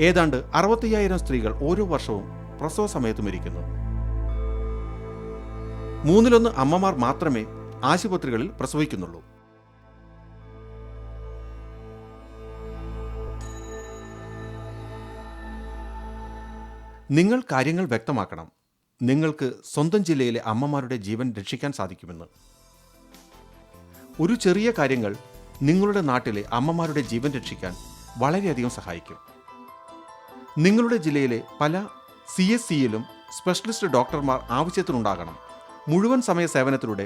ഏതാണ്ട് 65,000 സ്ത്രീകൾ ഓരോ വർഷവും പ്രസവ സമയത്ത് മരിക്കുന്നു. 1/3 അമ്മമാർ മാത്രമേ ആശുപത്രികളിൽ പ്രസവിക്കുന്നുള്ളൂ. നിങ്ങൾ കാര്യങ്ങൾ വ്യക്തമാക്കണം. നിങ്ങൾക്ക് സ്വന്തം ജില്ലയിലെ അമ്മമാരുടെ ജീവൻ രക്ഷിക്കാൻ സാധിക്കുമെന്ന്. ഒരു ചെറിയ കാര്യങ്ങൾ നിങ്ങളുടെ നാട്ടിലെ അമ്മമാരുടെ ജീവൻ രക്ഷിക്കാൻ വളരെയധികം സഹായിക്കും. നിങ്ങളുടെ ജില്ലയിലെ പല CSCയിലും സ്പെഷ്യലിസ്റ്റ് ഡോക്ടർമാർ ആവശ്യത്തിനുണ്ടാകണം. മുഴുവൻ സമയ സേവനത്തിലൂടെ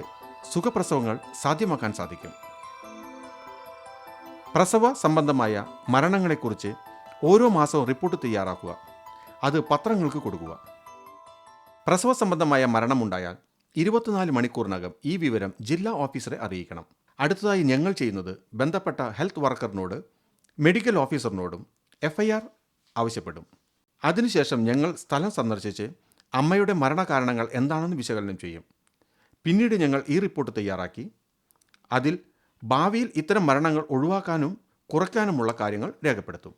സുഖപ്രസവങ്ങൾ സാധ്യമാക്കാൻ സാധിക്കും. പ്രസവ സംബന്ധമായ മരണങ്ങളെക്കുറിച്ച് ഓരോ മാസവും റിപ്പോർട്ട് തയ്യാറാക്കുക. അത് പത്രങ്ങൾക്ക് കൊടുക്കുക. പ്രസവ സംബന്ധമായ മരണമുണ്ടായാൽ 24 മണിക്കൂറിനകം ഈ വിവരം ജില്ലാ ഓഫീസറെ അറിയിക്കണം. അടുത്തതായി ഞങ്ങൾ ചെയ്യുന്നത് ബന്ധപ്പെട്ട ഹെൽത്ത് വർക്കറിനോട് മെഡിക്കൽ ഓഫീസറിനോടും FIR ആവശ്യപ്പെടും. അതിനുശേഷം ഞങ്ങൾ സ്ഥലം സന്ദർശിച്ച് അമ്മയുടെ മരണകാരണങ്ങൾ എന്താണെന്ന് വിശകലനം ചെയ്യും. പിന്നീട് ഞങ്ങൾ ഈ റിപ്പോർട്ട് തയ്യാറാക്കി അതിൽ ഭാവിയിൽ ഇത്തരം മരണങ്ങൾ ഒഴിവാക്കാനും കുറയ്ക്കാനുമുള്ള കാര്യങ്ങൾ രേഖപ്പെടുത്തും.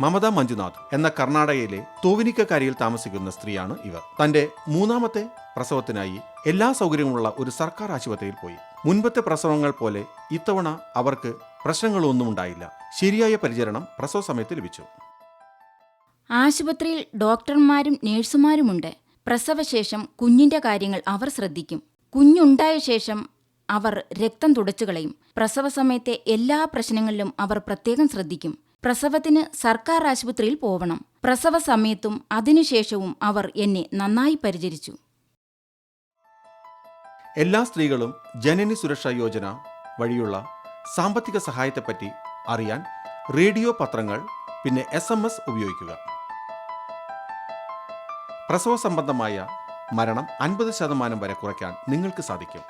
മമത മഞ്ജുനാഥ് എന്ന കർണാടകയിലെ തോവിനിക്കരയിൽ താമസിക്കുന്ന സ്ത്രീയാണ് ഇവർ. തന്റെ 3ാമത്തെ പ്രസവത്തിനായി എല്ലാ സൗകര്യങ്ങളുള്ള ഒരു സർക്കാർ ആശുപത്രിയിൽ പോയി. മുൻപത്തെ പ്രസവങ്ങൾ പോലെ ഇത്തവണ അവർക്ക് പ്രശ്നങ്ങളൊന്നും ഉണ്ടായില്ല. ശരിയായ പരിചരണം പ്രസവ സമയത്ത് ലഭിച്ചു. ആശുപത്രിയിൽ ഡോക്ടർമാരും നഴ്സുമാരുമുണ്ട്. പ്രസവശേഷം കുഞ്ഞിന്റെ കാര്യങ്ങൾ അവർ ശ്രദ്ധിക്കും. കുഞ്ഞുണ്ടായ ശേഷം അവർ രക്തം തുടച്ചു കളയും. പ്രസവ സമയത്തെ എല്ലാ പ്രശ്നങ്ങളിലും അവർ പ്രത്യേകം ശ്രദ്ധിക്കും. പ്രസവത്തിന് സർക്കാർ ആശുപത്രിയിൽ പോവണം. പ്രസവ സമയത്തും അതിനുശേഷവും അവർ എന്നെ നന്നായി പരിചരിച്ചു. എല്ലാ സ്ത്രീകളും ജനനി സുരക്ഷാ യോജന വഴിയുള്ള സാമ്പത്തിക സഹായത്തെപ്പറ്റി അറിയാൻ റേഡിയോ, പത്രങ്ങൾ, പിന്നെ SMS ഉപയോഗിക്കുക. പ്രസവ സംബന്ധമായ മരണം 50% വരെ കുറയ്ക്കാൻ നിങ്ങൾക്ക് സാധിക്കും.